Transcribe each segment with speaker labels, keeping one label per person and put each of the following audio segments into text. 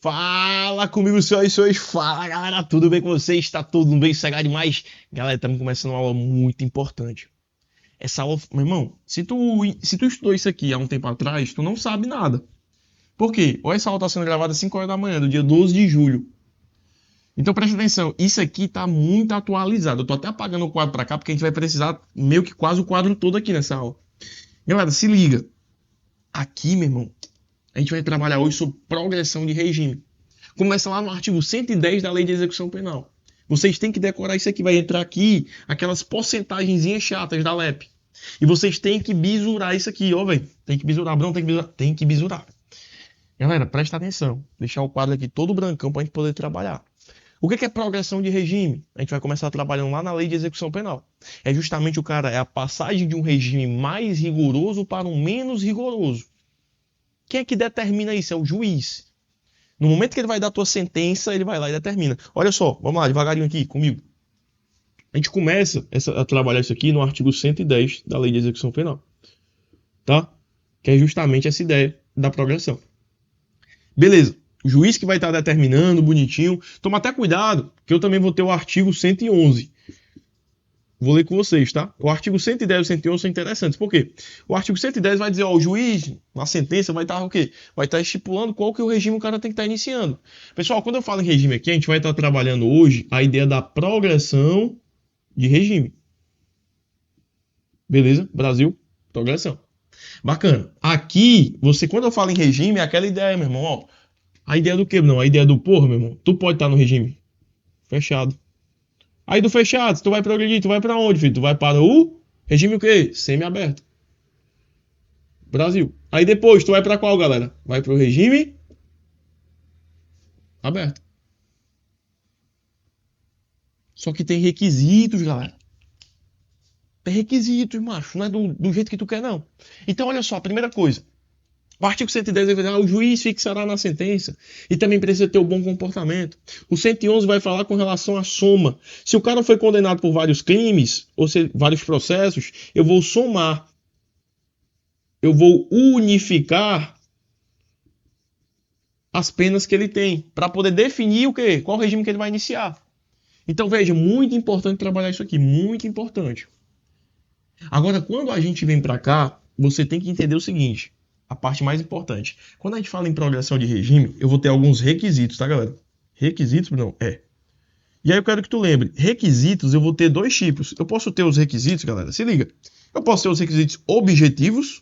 Speaker 1: Fala comigo, senhoras e senhores. Fala, galera. Tudo bem com vocês? Está tudo bem? Será demais? Galera, estamos começando uma aula muito importante. Essa aula, meu irmão, se tu estudou isso aqui há um tempo atrás, tu não sabe nada. Por quê? Ou essa aula está sendo gravada às 5 horas da manhã, do dia 12 de julho. Então presta atenção, isso aqui está muito atualizado. Eu tô até apagando o quadro para cá, porque a gente vai precisar meio que quase o quadro todo aqui nessa aula. Galera, se liga. Aqui, meu irmão, a gente vai trabalhar hoje sobre progressão de regime. Começa lá no artigo 110 da Lei de Execução Penal. Vocês têm que decorar isso aqui. Vai entrar aqui aquelas porcentagenzinhas chatas da LEP. E vocês têm que bisurar isso aqui, ó, velho. Tem que bisurar, Bruno, tem que bisurar. Tem que bisurar. Galera, presta atenção. Deixar o quadro aqui todo brancão pra gente poder trabalhar. O que é progressão de regime? A gente vai começar trabalhando lá na Lei de Execução Penal. É justamente é a passagem de um regime mais rigoroso para um menos rigoroso. Quem é que determina isso? É o juiz. No momento que ele vai dar a tua sentença, ele vai lá e determina. Olha só, vamos lá, devagarinho aqui, comigo. A gente começa a trabalhar isso aqui no artigo 110 da Lei de Execução Penal. Tá? Que é justamente essa ideia da progressão. Beleza. O juiz que vai estar determinando, bonitinho. Toma até cuidado, que eu também vou ter o artigo 111. Vou ler com vocês, tá? O artigo 110 e 111 são interessantes. Por quê? O artigo 110 vai dizer, ó, o juiz, na sentença, vai estar o quê? Vai estar estipulando qual que é o regime que o cara tem que estar iniciando. Pessoal, quando eu falo em regime aqui, a gente vai estar trabalhando hoje a ideia da progressão de regime. Beleza? Brasil, progressão. Bacana. Aqui, quando eu falo em regime, é aquela ideia, meu irmão, ó. A ideia do quê, não? A ideia do porra, meu irmão. Tu pode estar no regime fechado. Aí do fechado, tu vai progredir, tu vai pra onde, filho? Tu vai para o regime o quê? Semi-aberto. Brasil. Aí depois, tu vai pra qual, galera? Vai pro regime aberto. Só que tem requisitos, galera. Tem requisitos, macho. Não é do jeito que tu quer, não. Então, olha só, a primeira coisa. O artigo 110 vai dizer, o juiz fixará na sentença e também precisa ter o bom comportamento. O 111 vai falar com relação à soma. Se o cara foi condenado por vários crimes, ou vários processos, eu vou somar. Eu vou unificar as penas que ele tem para poder definir o quê? Qual regime que ele vai iniciar. Então, veja, muito importante trabalhar isso aqui, muito importante. Agora, quando a gente vem para cá, você tem que entender o seguinte. A parte mais importante. Quando a gente fala em progressão de regime, eu vou ter alguns requisitos, tá, galera? Requisitos, não, é. E aí eu quero que tu lembre, requisitos eu vou ter dois tipos. Eu posso ter os requisitos, galera, se liga. Eu posso ter os requisitos objetivos,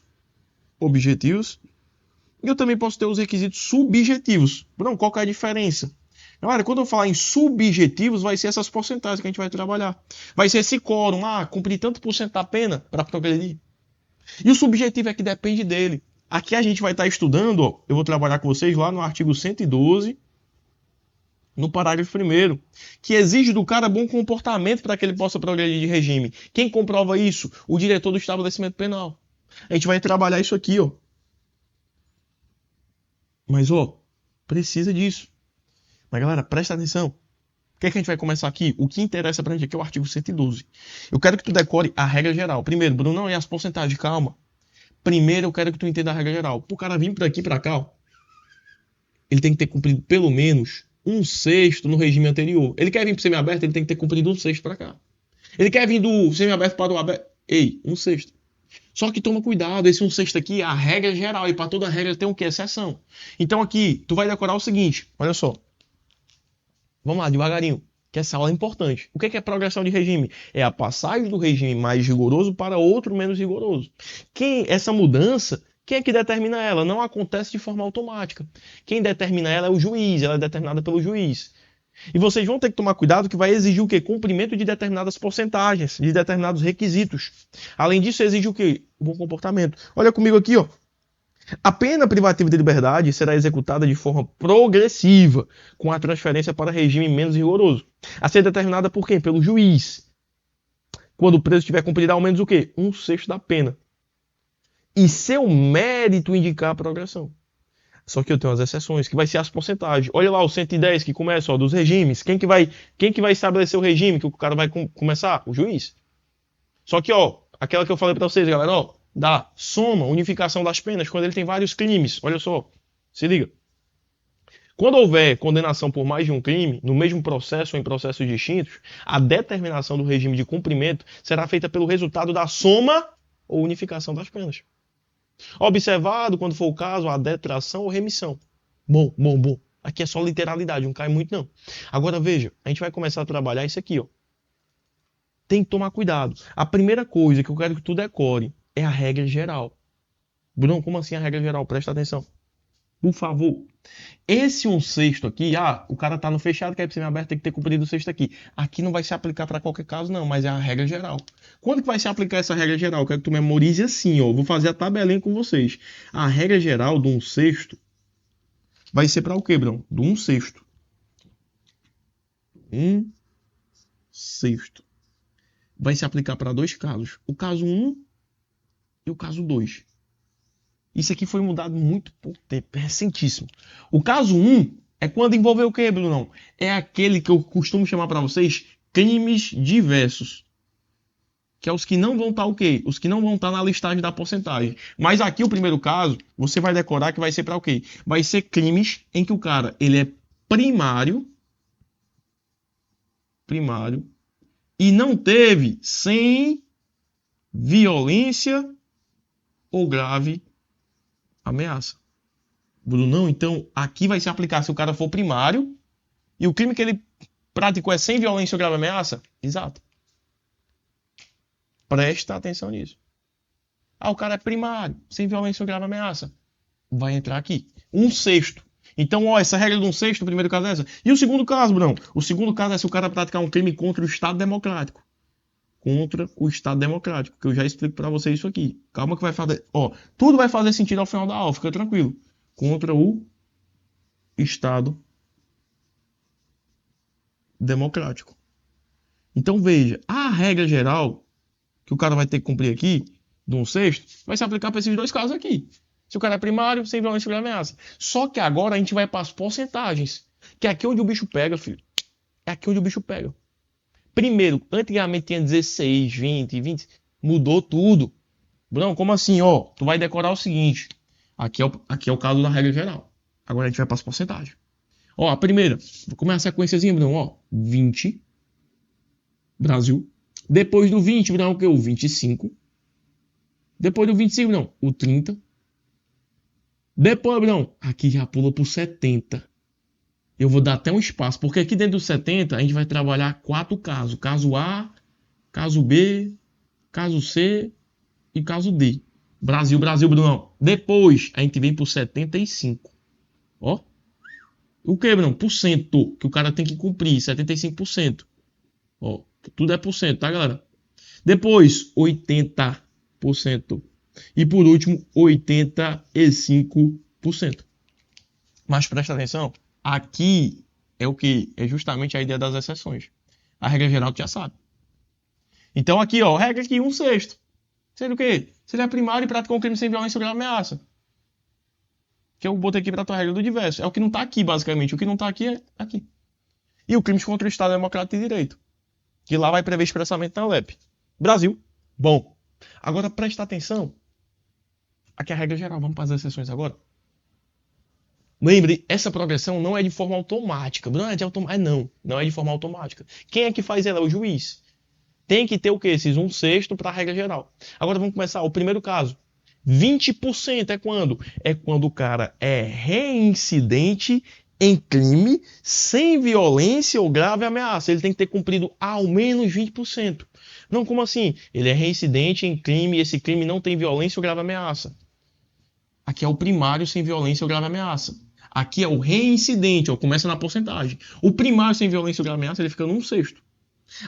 Speaker 1: e eu também posso ter os requisitos subjetivos. Bruno, qual que é a diferença? Galera, quando eu falar em subjetivos, vai ser essas porcentagens que a gente vai trabalhar. Vai ser esse quórum, cumprir tanto por cento da pena para progredir. E o subjetivo é que depende dele. Aqui a gente vai estar estudando, ó, eu vou trabalhar com vocês lá no artigo 112, no parágrafo 1º, que exige do cara bom comportamento para que ele possa progredir de regime. Quem comprova isso? O diretor do estabelecimento penal. A gente vai trabalhar isso aqui, ó. Mas, ó, precisa disso. Mas, galera, presta atenção. O que é que a gente vai começar aqui? O que interessa pra gente aqui é o artigo 112. Eu quero que tu decore a regra geral. Primeiro, Bruno, não, e as porcentagens? Calma. Primeiro eu quero que tu entenda a regra geral. Pro cara vir por aqui pra cá, ó, ele tem que ter cumprido pelo menos 1/6 no regime anterior. Ele quer vir pro semiaberto, ele tem que ter cumprido 1/6 pra cá. Ele quer vir do semiaberto para o aberto. Ei, 1/6. Só que toma cuidado, esse 1/6 aqui é a regra geral. E para toda regra tem o quê? Exceção. Então aqui, tu vai decorar o seguinte. Olha só. Vamos lá, devagarinho. Que essa aula é importante. O que é progressão de regime? É a passagem do regime mais rigoroso para outro menos rigoroso. Essa mudança, quem é que determina ela? Não acontece de forma automática. Quem determina ela é o juiz, ela é determinada pelo juiz. E vocês vão ter que tomar cuidado que vai exigir o quê? Cumprimento de determinadas porcentagens, de determinados requisitos. Além disso, exige o quê? O bom comportamento. Olha comigo aqui, ó. A pena privativa de liberdade será executada de forma progressiva, com a transferência para regime menos rigoroso. A ser determinada por quem? Pelo juiz. Quando o preso tiver cumprido ao menos o quê? 1/6 da pena. E seu mérito indicar a progressão. Só que eu tenho as exceções, que vai ser as porcentagens. Olha lá o 110 que começa, ó, dos regimes. Quem que vai estabelecer o regime que o cara vai começar? O juiz. Só que, ó, aquela que eu falei para vocês, galera, ó, da soma, unificação das penas, quando ele tem vários crimes. Olha só, se liga. Quando houver condenação por mais de um crime, no mesmo processo ou em processos distintos, a determinação do regime de cumprimento será feita pelo resultado da soma ou unificação das penas. Observado, quando for o caso, a detração ou remissão. Bom. Aqui é só literalidade, não cai muito não. Agora veja, a gente vai começar a trabalhar isso aqui, ó. Tem que tomar cuidado. A primeira coisa que eu quero que tu decore é a regra geral. Bruno, como assim a regra geral? Presta atenção. Por favor. Esse 1/6 aqui, o cara tá no fechado, quer ir pro semiaberto, tem que ter cumprido o sexto aqui. Aqui não vai se aplicar para qualquer caso, não, mas é a regra geral. Quando que vai se aplicar essa regra geral? Eu quero que tu memorize assim, ó. Vou fazer a tabelinha com vocês. A regra geral do 1/6 vai ser para o quê, Bruno? Do 1/6. 1/6. Vai se aplicar para dois casos. O caso 1 e o caso 2. Isso aqui foi mudado muito pouco tempo, é recentíssimo. O caso 1 é quando envolveu o quê, Bruno? É aquele que eu costumo chamar para vocês crimes diversos. Que é os que não vão estar o quê? Os que não vão estar na listagem da porcentagem. Mas aqui o primeiro caso, você vai decorar que vai ser para o quê? Vai ser crimes em que o cara, ele é primário, e não teve sem violência ou grave ameaça. Brunão, então aqui vai se aplicar se o cara for primário e o crime que ele praticou é sem violência ou grave ameaça? Exato. Presta atenção nisso. O cara é primário, sem violência ou grave ameaça. Vai entrar aqui. 1/6. Então, essa regra do 1/6, o primeiro caso é essa. E o segundo caso, Bruno? O segundo caso é se o cara praticar um crime contra o Estado Democrático. Contra o Estado Democrático, que eu já explico para vocês isso aqui. Calma que vai fazer... tudo vai fazer sentido ao final da aula, fica tranquilo. Contra o Estado Democrático. Então, veja, a regra geral que o cara vai ter que cumprir aqui, do 1/6, vai se aplicar para esses dois casos aqui. Se o cara é primário, sem violência ou ameaça. Só que agora a gente vai para as porcentagens. Que é aqui onde o bicho pega, filho. É aqui onde o bicho pega. Primeiro, antigamente tinha 16, 20. Mudou tudo. Bruno, como assim? Tu vai decorar o seguinte. Aqui é o caso da regra geral. Agora a gente vai para as porcentagens. A primeira. Vou começar a sequenciazinha, Bruno. 20. Brasil. Depois do 20, Bruno, o que? O 25. Depois do 25, Bruno, o 30. Depois, Bruno, aqui já pula pro 70. Eu vou dar até um espaço, porque aqui dentro do 70 a gente vai trabalhar 4 casos. Caso A, caso B, caso C e caso D. Brasil, Bruno. Depois a gente vem pro 75. O que, Bruno? Por cento que o cara tem que cumprir, 75%. Tudo é por cento, tá, galera? Depois, 80%. E por último, 85%. Mas presta atenção, aqui é o que? É justamente a ideia das exceções. A regra geral tu já sabe. Então aqui, regra aqui, 1/6. Sendo o quê? Se ele é primário e praticou um crime sem violência ou grave ameaça. Que eu botei aqui pra tua regra do diverso. É o que não tá aqui, basicamente. O que não tá aqui é aqui. E o crime contra o Estado Democrático de Direito. Que lá vai prever expressamente na LEP. Brasil. Bom. Agora presta atenção. Aqui é a regra geral. Vamos para as exceções agora. Lembre, essa progressão não é de forma automática. Não é de automática. Não é de forma automática. Quem é que faz ela? É o juiz. Tem que ter o quê? Esses 1/6 para a regra geral. Agora vamos começar. O primeiro caso. 20% é quando? É quando o cara é reincidente em crime sem violência ou grave ameaça. Ele tem que ter cumprido ao menos 20%. Não, como assim? Ele é reincidente em crime e esse crime não tem violência ou grave ameaça. Aqui é o primário sem violência ou grave ameaça. Aqui é o reincidente, começa na porcentagem. O primário sem violência ou grave ameaça, ele fica no 1/6.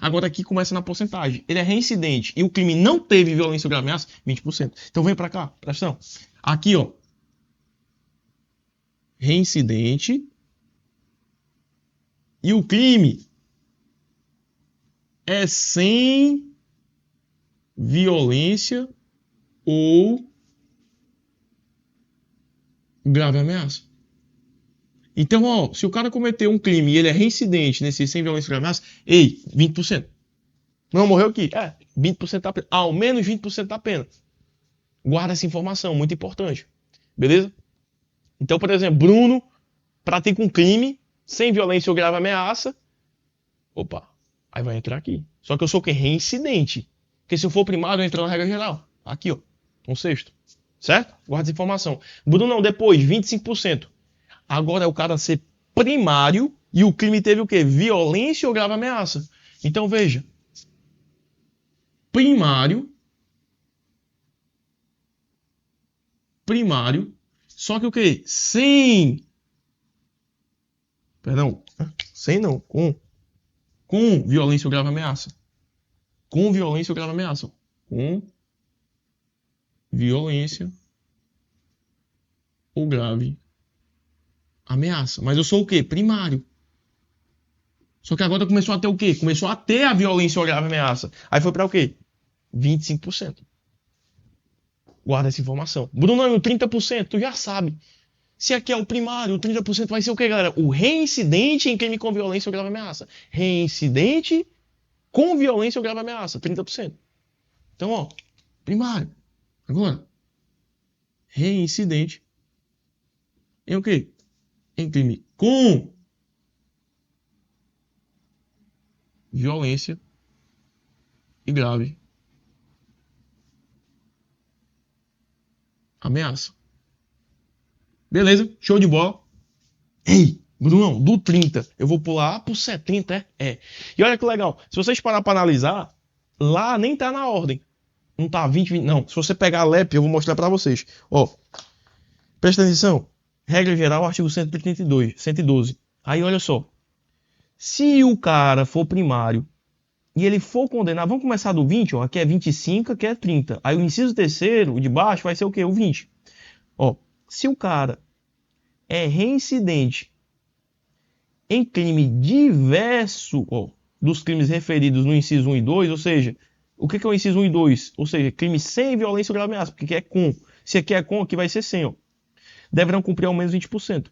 Speaker 1: Agora aqui começa na porcentagem. Ele é reincidente e o crime não teve violência ou grave ameaça, 20%. Então vem pra cá, presta atenção. Aqui, reincidente e o crime é sem violência ou grave ameaça. Então, se o cara cometeu um crime e ele é reincidente nesse sem violência ou grave ameaça, 20%. Não morreu aqui? 20% da pena. Ao menos 20% da pena. Guarda essa informação, muito importante. Beleza? Então, por exemplo, Bruno pratica um crime sem violência ou grave ameaça. Opa, aí vai entrar aqui. Só que eu sou o quê? Reincidente. Porque se eu for primário, eu entro na regra geral. Aqui, ó. Um sexto. Certo? Guarda essa informação. Brunão, depois, 25%. Agora é o cara ser primário e o crime teve o quê? Violência ou grave ameaça. Então, veja. Primário. Só que o quê? Perdão. Sem não. Com violência ou grave ameaça. Com violência ou grave ameaça. Com violência ou grave ameaça. Mas eu sou o quê? Primário. Só que agora começou a ter o quê? Começou a ter a violência ou grave ameaça. Aí foi para o quê? 25%. Guarda essa informação. Bruno, o 30%, tu já sabe. Se aqui é o primário, o 30% vai ser o quê, galera? O reincidente em crime com violência ou grave ameaça. Reincidente com violência ou grave ameaça, 30%. Então, ó, primário. Agora, reincidente em o quê? Em crime com violência e grave ameaça. Beleza, show de bola. Ei, Brunão, do 30, eu vou pular pro 70, é? E olha que legal, se vocês parar para analisar, lá nem tá na ordem. Não tá 20, não. Se você pegar a LEP, eu vou mostrar para vocês. Ó, presta atenção. Regra geral, artigo 132, 112. Aí, olha só. Se o cara for primário e ele for condenado, vamos começar do 20, ó. Aqui é 25, aqui é 30. Aí o inciso terceiro, o de baixo, vai ser o quê? O 20. Ó, se o cara é reincidente em crime diverso, ó, dos crimes referidos no inciso 1 e 2, ou seja, o que é o inciso 1 e 2? Ou seja, crime sem violência ou grave ameaça, porque aqui é com. Se aqui é com, aqui vai ser sem, ó. Deverão cumprir ao menos 20%.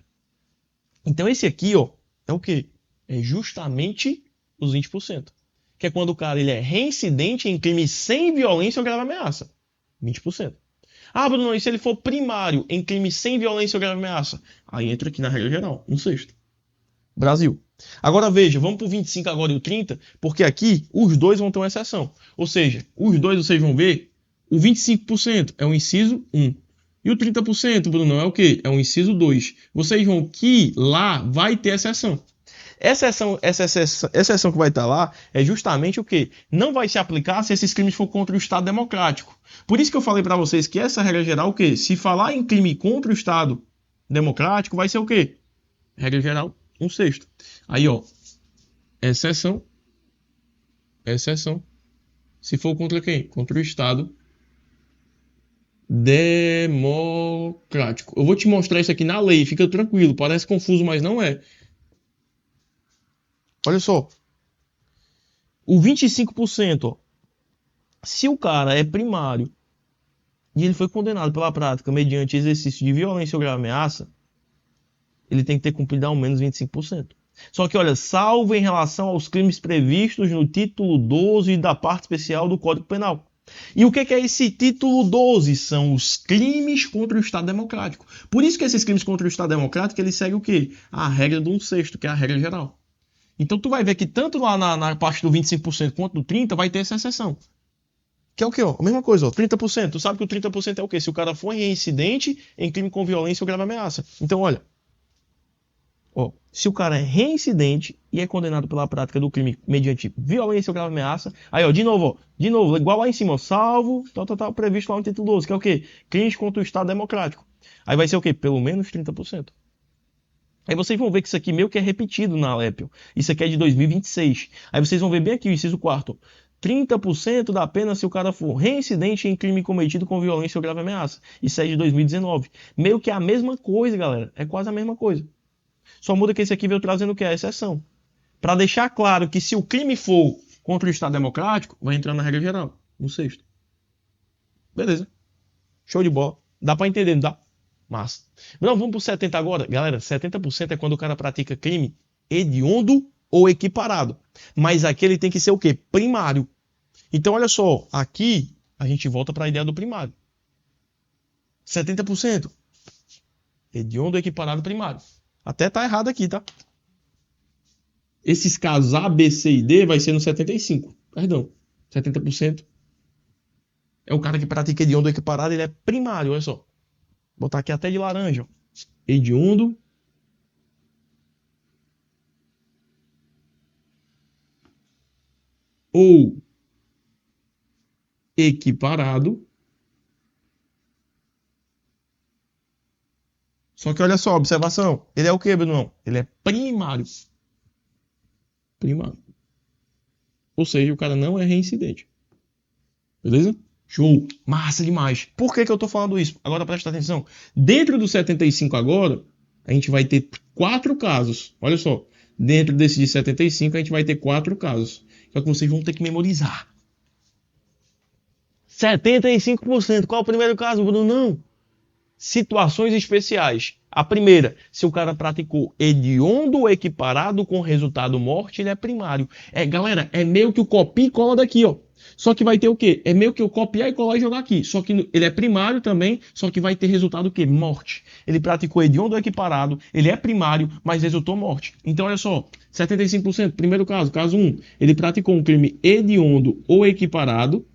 Speaker 1: Então esse aqui, ó, é o quê? É justamente os 20%. Que é quando o cara ele é reincidente em crime sem violência ou grave ameaça. 20%. Ah, Bruno, e se ele for primário em crime sem violência ou grave ameaça? Aí entra aqui na regra geral, um sexto. Brasil. Agora veja, vamos para o 25 agora e o 30, porque aqui os dois vão ter uma exceção. Ou seja, os dois vocês vão ver, o 25% é o inciso 1. E o 30%, Bruno, é o quê? É o inciso 2. Vocês vão que lá vai ter exceção. Essa exceção que vai estar lá é justamente o quê? Não vai se aplicar se esses crimes for contra o Estado democrático. Por isso que eu falei para vocês que essa regra geral, o quê? Se falar em crime contra o Estado democrático, vai ser o quê? Regra geral, um sexto. Aí, ó, exceção. Se for contra quem? Contra o Estado democrático. Eu vou te mostrar isso aqui na lei, fica tranquilo. Parece confuso, mas não é. Olha só. O 25%, ó, se o cara é primário e ele foi condenado pela prática mediante exercício de violência ou grave ameaça, ele tem que ter cumprido ao menos 25%. Só que, olha, salvo em relação aos crimes previstos no título 12 da parte especial do Código Penal. E o que é esse título 12? São os crimes contra o Estado Democrático. Por isso que esses crimes contra o Estado Democrático, eles seguem o quê? A regra do 1/6, que é a regra geral. Então tu vai ver que tanto lá na parte do 25% quanto do 30% vai ter essa exceção. Que é o quê? Ó? A mesma coisa, ó, 30%. Tu sabe que o 30% é o quê? Se o cara for reincidente em crime com violência ou grave ameaça. Então, olha. Ó, se o cara é reincidente e é condenado pela prática do crime mediante violência ou grave ameaça, aí, ó, de novo, igual lá em cima, ó, salvo, previsto lá no título 12, que é o quê? Crimes contra o Estado Democrático. Aí vai ser o quê? Pelo menos 30%. Aí vocês vão ver que isso aqui meio que é repetido na LEP. Isso aqui é de 2026. Aí vocês vão ver bem aqui o inciso 4º. 30% da pena se o cara for reincidente em crime cometido com violência ou grave ameaça. Isso é de 2019. Meio que é a mesma coisa, galera. É quase a mesma coisa. Só muda que esse aqui veio trazendo o que? A exceção. Para deixar claro que se o crime for contra o Estado Democrático, vai entrar na regra geral. No 6º. Beleza. Show de bola. Dá para entender, não dá? Massa. Não, vamos pro 70 agora. Galera, 70% é quando o cara pratica crime hediondo ou equiparado. Mas aqui ele tem que ser o quê? Primário. Então, olha só. Aqui, a gente volta para a ideia do primário. 70%. Hediondo ou equiparado primário. Até tá errado aqui, tá? Esses casos A, B, C e D vai ser no 75. Perdão. 70% é o cara que pratica hediondo equiparado, ele é primário, olha só. Vou botar aqui até de laranja, ó. Hediondo ou equiparado. Só que olha só, observação. Ele é o quê, Bruno? Ele é primário. Primário. Ou seja, o cara não é reincidente. Beleza? Show. Massa demais. Por que eu tô falando isso? Agora presta atenção. Dentro do 75 agora, a gente vai ter 4 casos. Olha só. Dentro desse de 75, a gente vai ter 4 casos. Só que vocês vão ter que memorizar. 75%. Qual é o primeiro caso, Bruno? Não. Situações especiais. A primeira, se o cara praticou hediondo equiparado com resultado morte, ele é primário. Galera, é meio que o copia e cola daqui, ó. Só que vai ter o quê? É meio que eu copiar e colar e jogar aqui. Só que ele é primário também, só que vai ter resultado o quê? Morte. Ele praticou hediondo equiparado, ele é primário, mas resultou morte. Então, olha só, 75%, primeiro caso, caso 1, ele praticou um crime hediondo ou equiparado,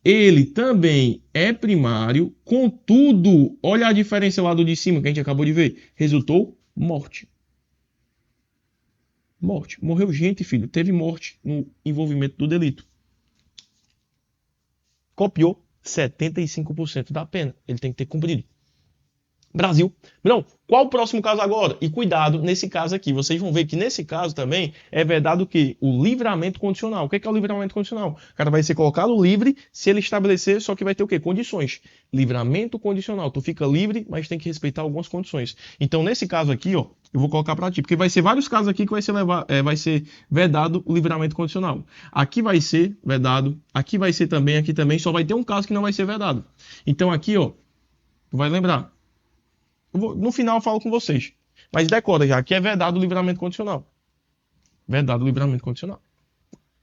Speaker 1: ele também é primário, contudo, olha a diferença lá do de cima que a gente acabou de ver. Resultou morte. Morte. Morreu gente, filho. Teve morte no envolvimento do delito. Copiou 75% da pena. Ele tem que ter cumprido. Brasil. Não, qual o próximo caso agora? E cuidado nesse caso aqui. Vocês vão ver que nesse caso também é vedado o quê? O livramento condicional. O que é o livramento condicional? O cara vai ser colocado livre se ele estabelecer, só que vai ter o quê? Condições. Livramento condicional. Tu fica livre, mas tem que respeitar algumas condições. Então, nesse caso aqui, ó, eu vou colocar para ti, porque vai ser vários casos aqui que vai ser vedado o livramento condicional. Aqui vai ser vedado, aqui vai ser também, aqui também, só vai ter um caso que não vai ser vedado. Então aqui, ó, tu vai lembrar. No final eu falo com vocês. Mas decora já, que é vedado o livramento condicional. Vedado o livramento condicional.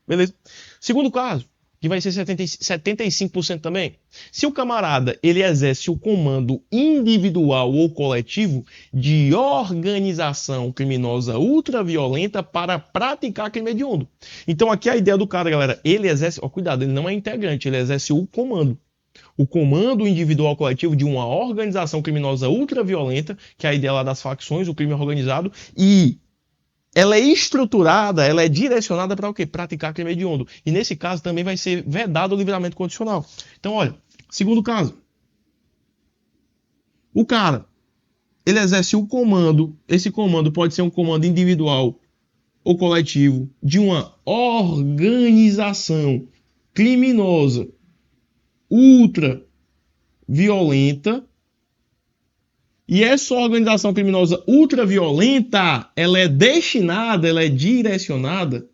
Speaker 1: Beleza? Segundo caso, que vai ser 75% também. Se o camarada ele exerce o comando individual ou coletivo de organização criminosa ultraviolenta para praticar crime hediondo. Então aqui a ideia do cara, galera, ele exerce, ó, cuidado, ele não é integrante, ele exerce o comando. O comando individual coletivo de uma organização criminosa ultraviolenta, que é a ideia lá das facções, o crime organizado, e ela é estruturada, ela é direcionada para o quê? Praticar crime hediondo. E nesse caso também vai ser vedado o livramento condicional. Então, olha, segundo caso. O cara, ele exerce o comando, esse comando pode ser um comando individual ou coletivo de uma organização criminosa ultra violenta, e essa organização criminosa ultra violenta, ela é destinada, ela é direcionada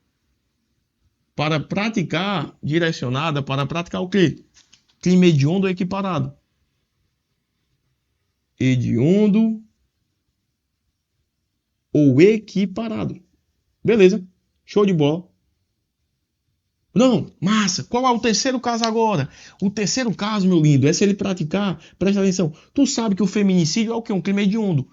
Speaker 1: para praticar o quê? Crime hediondo equiparado. Hediondo ou equiparado. Beleza? Show de bola. Não, massa. Qual é o terceiro caso agora? O terceiro caso, meu lindo, é se ele praticar, presta atenção, tu sabe que o feminicídio é o quê? Um crime hediondo.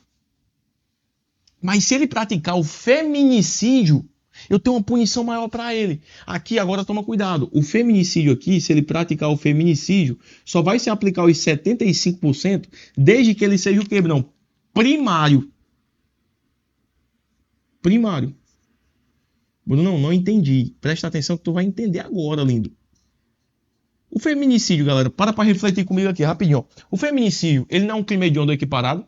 Speaker 1: Mas se ele praticar o feminicídio, eu tenho uma punição maior para ele. Aqui, agora toma cuidado. O feminicídio aqui, se ele praticar o feminicídio, só vai se aplicar os 75% desde que ele seja o quê, não? Primário. Primário. Bruno, não entendi. Presta atenção que tu vai entender agora, lindo. O feminicídio, galera, para refletir comigo aqui, rapidinho. O feminicídio, ele não é um crime hediondo equiparado?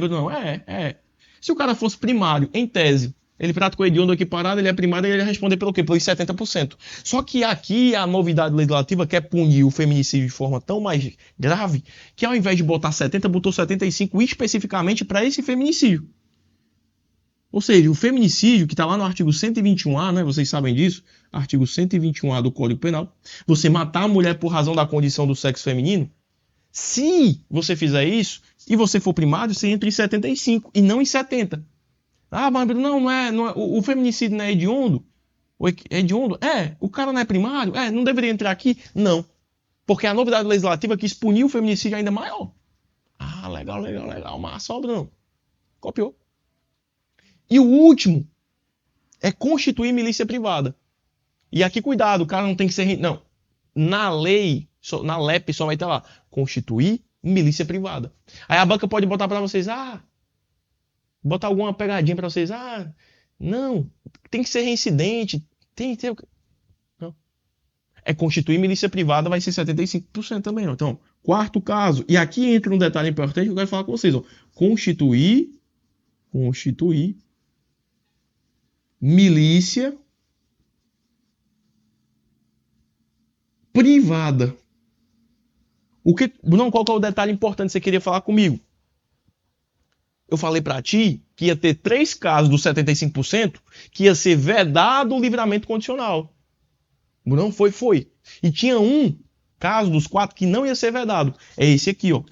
Speaker 1: Bruno, é. Se o cara fosse primário, em tese, ele praticou hediondo equiparado, ele é primário, ele ia responder pelo quê? Pelos 70%. Só que aqui a novidade legislativa quer punir o feminicídio de forma tão mais grave, que ao invés de botar 70, botou 75 especificamente para esse feminicídio. Ou seja, o feminicídio, que está lá no artigo 121A, né? Vocês sabem disso, artigo 121A do Código Penal, você matar a mulher por razão da condição do sexo feminino, se você fizer isso, e você for primário, você entra em 75 e não em 70. Ah, mas não é o feminicídio não é hediondo? Hediondo? O cara não é primário? Não deveria entrar aqui? Não. Porque a novidade legislativa quis punir o feminicídio ainda maior. Ah, legal, legal, legal. Massa, ó, Bruno. Copiou. E o último é constituir milícia privada. E aqui, cuidado, o cara não tem que ser... Não. Na lei, na LEP só vai ter lá, constituir milícia privada. Aí a banca pode botar para vocês, botar alguma pegadinha para vocês, não, tem que ser reincidente, tem que ter... Não. É constituir milícia privada, vai ser 75% também, ó. Então, quarto caso, e aqui entra um detalhe importante que eu quero falar com vocês, ó. Constituir milícia privada. Bruno, qual que é o detalhe importante que você queria falar comigo? Eu falei para ti que ia ter 3 casos dos 75% que ia ser vedado o livramento condicional. Não foi. E tinha um caso dos 4 que não ia ser vedado. É esse aqui, ó.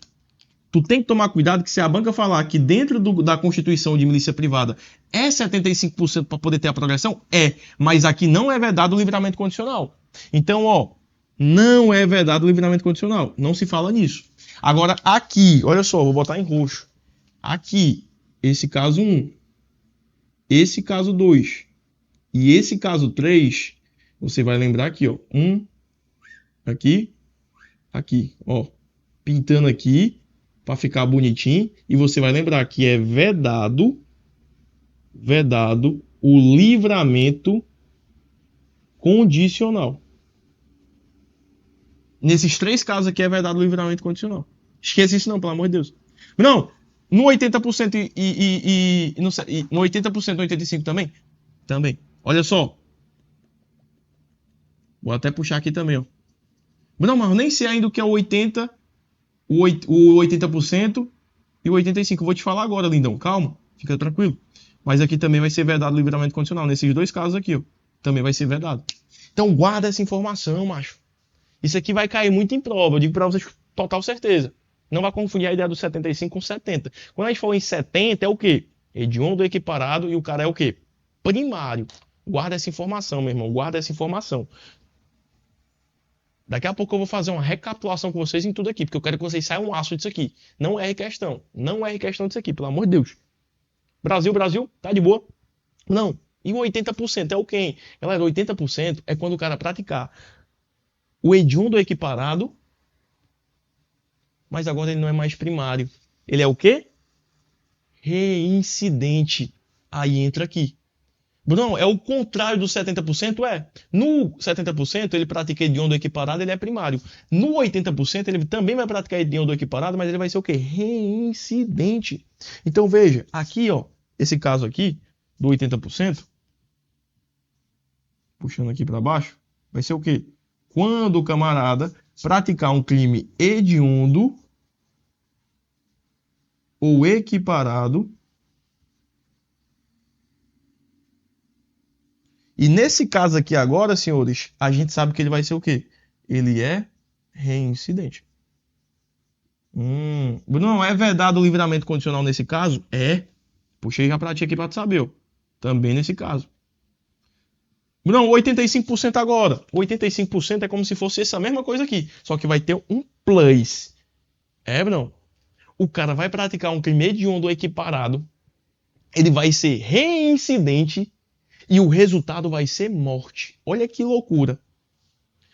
Speaker 1: Tu tem que tomar cuidado que se a banca falar que dentro da constituição de milícia privada é 75% para poder ter a progressão, mas aqui não é vedado o livramento condicional. Então, ó, não é vedado o livramento condicional. Não se fala nisso. Agora, aqui, olha só, vou botar em roxo. Aqui, esse caso 1, esse caso 2 e esse caso 3, você vai lembrar aqui, ó, aqui, ó, pintando aqui para ficar bonitinho, e você vai lembrar que é vedado o livramento condicional. Nesses 3 casos aqui é vedado o livramento condicional. Esqueça isso não, pelo amor de Deus. Não, no 80% no 80% no 85% também? Também. Olha só. Vou até puxar aqui também, ó. Não, mas eu nem sei ainda o que é o 80%, o 80% e o 85%. Vou te falar agora, lindão. Calma, fica tranquilo. Mas aqui também vai ser vedado o livramento condicional. Nesses 2 casos aqui, ó. Também vai ser vedado. Então guarda essa informação, macho. Isso aqui vai cair muito em prova. Eu digo pra vocês com total certeza. Não vai confundir a ideia do 75 com 70. Quando a gente for em 70, é o quê? Hediondo equiparado e o cara é o quê? Primário. Guarda essa informação, meu irmão. Guarda essa informação. Daqui a pouco eu vou fazer uma recapitulação com vocês em tudo aqui, porque eu quero que vocês saiam um aço disso aqui. Não erre questão. Não erre questão disso aqui, pelo amor de Deus. Brasil, tá de boa? Não. E o 80% é o quem? Galera, 80% é quando o cara praticar o hediondo equiparado, mas agora ele não é mais primário. Ele é o quê? Reincidente. Aí entra aqui. Bruno, é o contrário do 70%? No 70% ele pratica hediondo equiparado, ele é primário. No 80% ele também vai praticar hediondo equiparado, mas ele vai ser o quê? Reincidente. Então veja, aqui, ó, esse caso aqui, do 80%, puxando aqui para baixo, vai ser o quê? Quando o camarada praticar um crime hediondo ou equiparado, e nesse caso aqui agora, senhores, a gente sabe que ele vai ser o quê? Ele é reincidente. Não é vedado o livramento condicional nesse caso? Puxei já pra ti aqui pra tu saber, ó. Também nesse caso. Não, 85% agora. 85% é como se fosse essa mesma coisa aqui. Só que vai ter um plus. Bruno? O cara vai praticar um crime hediondo equiparado. Ele vai ser reincidente. E o resultado vai ser morte. Olha que loucura.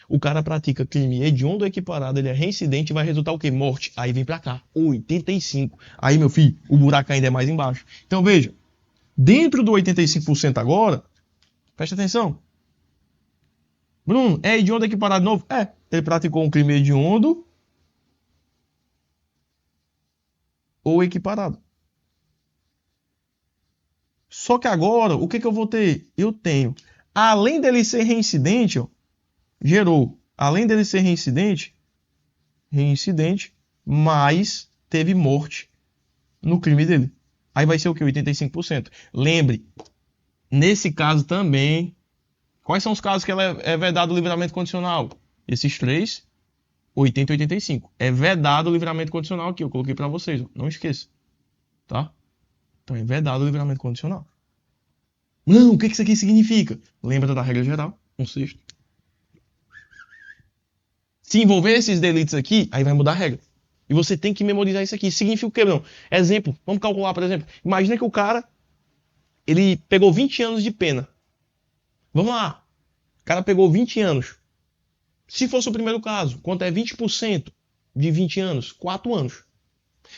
Speaker 1: O cara pratica crime hediondo equiparado. Ele é reincidente e vai resultar o quê? Morte. Aí vem pra cá. 85%. Aí, meu filho, o buraco ainda é mais embaixo. Então, veja. Dentro do 85% agora... Presta atenção. Bruno, é hediondo equiparado novo? Ele praticou um crime hediondo ou equiparado. Só que agora, o que eu vou ter? Eu tenho, além dele ser reincidente, ó, gerou, além dele ser reincidente, mas teve morte no crime dele. Aí vai ser o que? 85%. Lembre, nesse caso também, quais são os casos que ela é vedado o livramento condicional? Esses 3, 80 e 85. É vedado o livramento condicional aqui, eu coloquei para vocês, ó. Não esqueça. Tá? Então é vedado o livramento condicional. Não, o que isso aqui significa? Lembra da regra geral? 1/6. Se envolver esses delitos aqui, aí vai mudar a regra. E você tem que memorizar isso aqui. Significa o quê, não? Exemplo, vamos calcular, por exemplo. Imagina que o cara, ele pegou 20 anos de pena. Vamos lá. O cara pegou 20 anos. Se fosse o primeiro caso, quanto é 20% de 20 anos? 4 anos.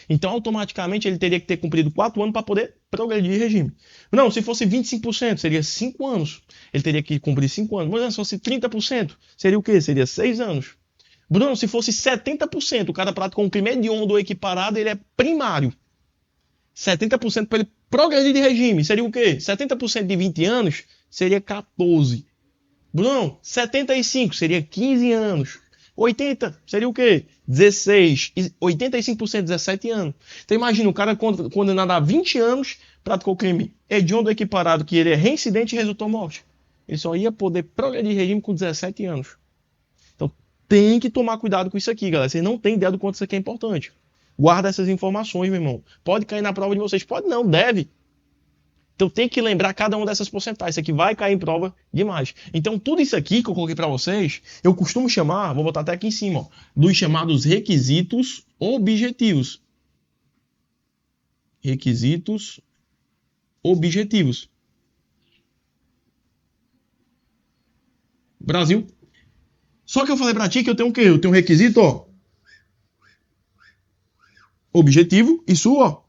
Speaker 1: Então, automaticamente, ele teria que ter cumprido 4 anos para poder progredir de regime. Não, se fosse 25%, seria 5 anos. Ele teria que cumprir 5 anos. Mas se fosse 30%, seria o quê? Seria 6 anos. Bruno, se fosse 70%, o cara praticou um crime hediondo ou equiparado, ele é primário. 70% para ele progredir de regime, seria o quê? 70% de 20 anos seria 14. Bruno, 75 seria 15 anos. 80 seria o quê? 16. 85% 17 anos. Então imagina, o cara condenado a 20 anos, praticou crime hediondo ou equiparado, que ele é reincidente e resultou morte. Ele só ia poder progredir de regime com 17 anos. Então tem que tomar cuidado com isso aqui, galera. Vocês não têm ideia do quanto isso aqui é importante. Guarda essas informações, meu irmão. Pode cair na prova de vocês. Pode não, deve. Então tem que lembrar cada uma dessas porcentagens. Isso aqui vai cair em prova demais. Então tudo isso aqui que eu coloquei para vocês, eu costumo chamar, vou botar até aqui em cima, ó, dos chamados requisitos objetivos. Requisitos objetivos. Brasil. Só que eu falei para ti que eu tenho o quê? Eu tenho um requisito, ó, objetivo e sua,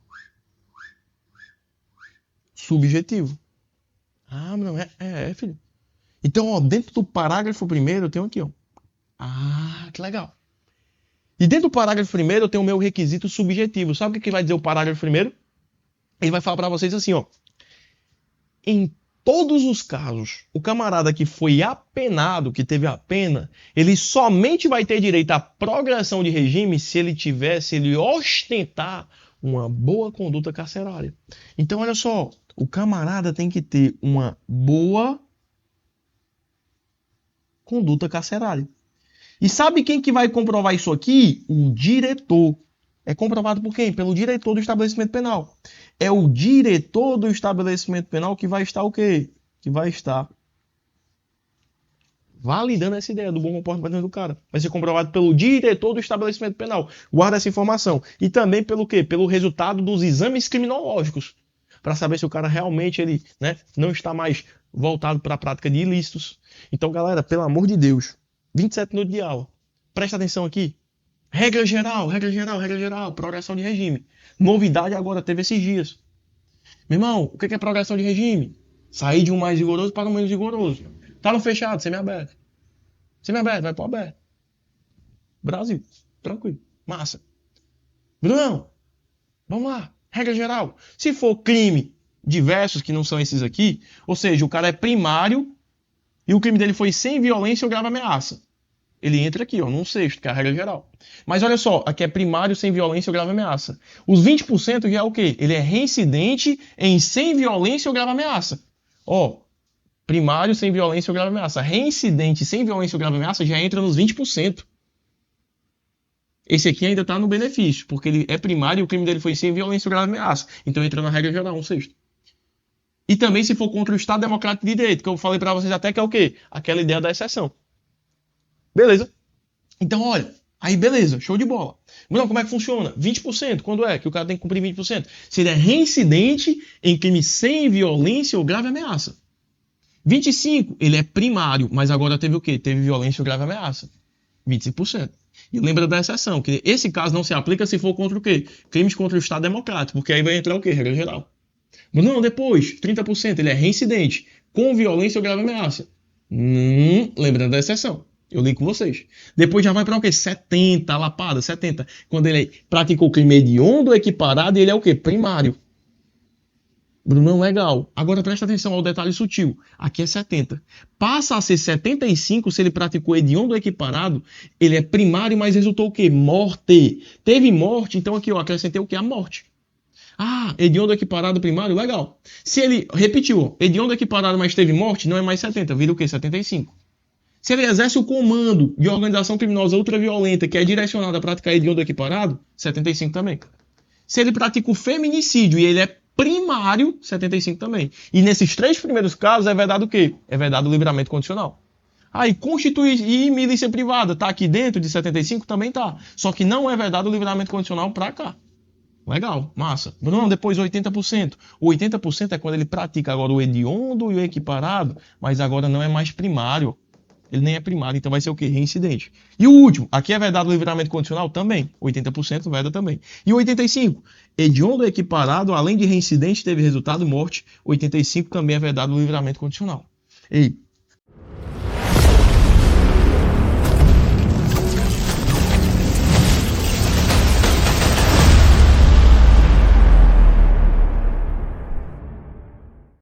Speaker 1: subjetivo. Ah, não, filho. Então, ó, dentro do parágrafo primeiro eu tenho aqui, ó. Ah, que legal. E dentro do parágrafo primeiro eu tenho o meu requisito subjetivo. Sabe o que vai dizer o parágrafo primeiro? Ele vai falar para vocês assim, ó. Em todos os casos, o camarada que foi apenado, que teve a pena, ele somente vai ter direito à progressão de regime se ele ostentar uma boa conduta carcerária. Então, olha só, o camarada tem que ter uma boa conduta carcerária. E sabe quem que vai comprovar isso aqui? O diretor. É comprovado por quem? Pelo diretor do estabelecimento penal. É o diretor do estabelecimento penal que vai estar o quê? Que vai estar validando essa ideia do bom comportamento do cara. Vai ser comprovado pelo diretor do estabelecimento penal. Guarda essa informação. E também pelo quê? Pelo resultado dos exames criminológicos. Para saber se o cara realmente ele, né, não está mais voltado para a prática de ilícitos. Então, galera, pelo amor de Deus, 27 minutos de aula. Presta atenção aqui. Regra geral, progressão de regime. Novidade agora, teve esses dias. Meu irmão, o que é progressão de regime? Sair de um mais rigoroso para um menos rigoroso. Tá no fechado, semi-aberto. Semi-aberto, vai pro aberto. Brasil, tranquilo, massa. Brunão, vamos lá, regra geral. Se for crime diversos, que não são esses aqui, ou seja, o cara é primário e o crime dele foi sem violência ou grave ameaça. Ele entra aqui, ó, num sexto, que é a regra geral. Mas olha só, aqui é primário sem violência ou grave ameaça. Os 20% já é o quê? Ele é reincidente em sem violência ou grave ameaça. Ó, primário sem violência ou grave ameaça. Reincidente sem violência ou grave ameaça já entra nos 20%. Esse aqui ainda está no benefício, porque ele é primário e o crime dele foi sem violência ou grave ameaça. Então entra na regra geral, um sexto. E também se for contra o Estado Democrático de Direito, que eu falei para vocês até que é o quê? Aquela ideia da exceção. Beleza? Então, olha, aí beleza, show de bola. Não, como é que funciona? 20%, quando é que o cara tem que cumprir 20%? Se ele é reincidente em crime sem violência ou grave ameaça. 25%, ele é primário, mas agora teve o quê? Teve violência ou grave ameaça. 25%. E lembra da exceção, que esse caso não se aplica se for contra o quê? Crimes contra o Estado Democrático, porque aí vai entrar o quê? Regra geral. Não, depois, 30%, ele é reincidente com violência ou grave ameaça. Lembrando da exceção. Eu li com vocês. Depois já vai para o quê? 70, lapada, 70. Quando ele praticou crime hediondo ou equiparado, ele é o quê? Primário. Brunão, legal. Agora presta atenção ao detalhe sutil. Aqui é 70. Passa a ser 75 se ele praticou hediondo ou equiparado. Ele é primário, mas resultou o quê? Morte. Teve morte, então aqui eu acrescentei o quê? A morte. Ah, hediondo equiparado primário, legal. Se ele repetiu, hediondo equiparado, mas teve morte, não é mais 70, vira o quê? 75. Se ele exerce o comando de organização criminosa ultraviolenta que é direcionada a praticar hediondo equiparado, 75 também. Se ele pratica o feminicídio e ele é primário, 75 também. E nesses três primeiros casos é vedado o quê? É vedado o livramento condicional. Aí, constituir e milícia privada, tá aqui dentro de 75? Também tá. Só que não é vedado o livramento condicional pra cá. Legal, massa. Bruno, depois 80%. O 80% é quando ele pratica agora o hediondo e o equiparado, mas agora não é mais primário. Ele nem é primário, então vai ser o quê? Reincidente. E o último, aqui é vedado o livramento condicional? Também. 80% veda também. E o 85%, hediondo equiparado, além de reincidente, teve resultado morte. 85% também é vedado o livramento condicional. Ei,